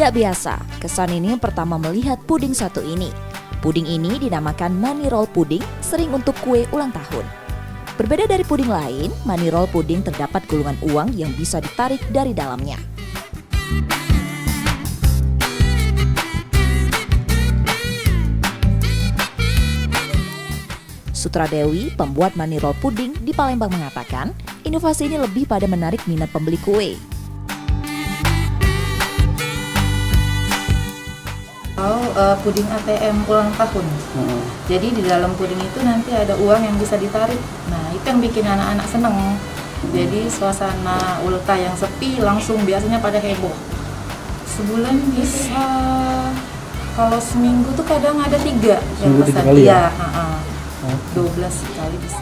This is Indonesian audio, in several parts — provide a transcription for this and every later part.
Tidak biasa, kesan ini pertama melihat puding satu ini. Puding ini dinamakan money roll puding, sering untuk kue ulang tahun. Berbeda dari puding lain, money roll puding terdapat gulungan uang yang bisa ditarik dari dalamnya. Sutradewi, pembuat money roll puding di Palembang mengatakan, inovasi ini lebih pada menarik minat pembeli kue. Puding ATM ulang tahun. Jadi di dalam puding itu nanti ada uang yang bisa ditarik. Nah, itu yang bikin anak-anak seneng. Jadi suasana ulta yang sepi langsung biasanya pada heboh. Sebulan bisa, kalau seminggu tuh kadang ada 3 yang pesan. Iya, 12 kali bisa.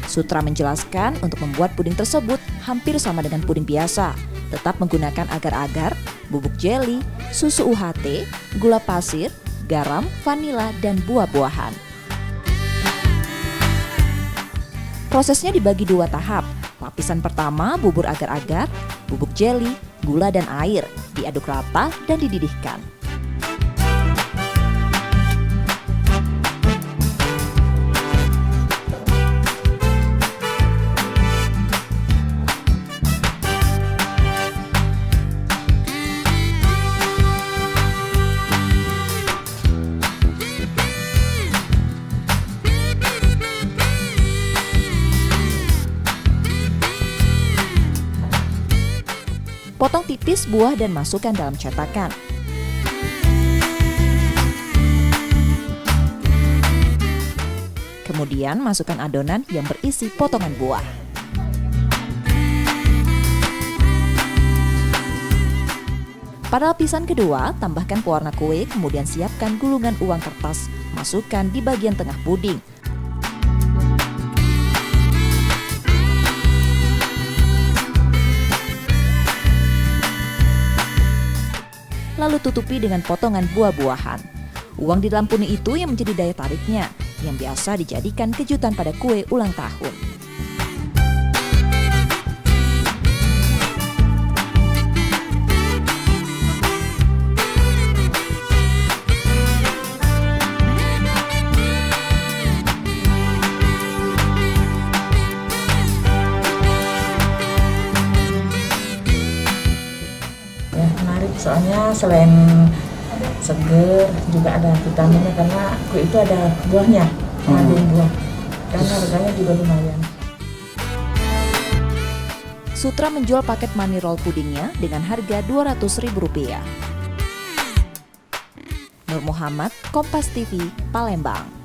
Sutra menjelaskan untuk membuat puding tersebut hampir sama dengan puding biasa, tetap menggunakan agar-agar, bubuk jeli, susu UHT, gula pasir, garam, vanila, dan buah-buahan. Prosesnya dibagi 2 tahap. Lapisan pertama bubur agar-agar, bubuk jeli, gula dan air, diaduk rata dan dididihkan. Potong tipis buah dan masukkan dalam cetakan. Kemudian masukkan adonan yang berisi potongan buah. Pada lapisan kedua, tambahkan pewarna kue, kemudian siapkan gulungan uang kertas, masukkan di bagian tengah puding. Lalu tutupi dengan potongan buah-buahan. Uang di dalam puding itu yang menjadi daya tariknya, yang biasa dijadikan kejutan pada kue ulang tahun. Soalnya selain seger juga ada vitaminnya karena kue itu ada buahnya, mengandung buah. Dan harganya juga lumayan. Sutra menjual paket money roll pudingnya dengan harga Rp200.000. Nur Muhammad, Kompas TV, Palembang.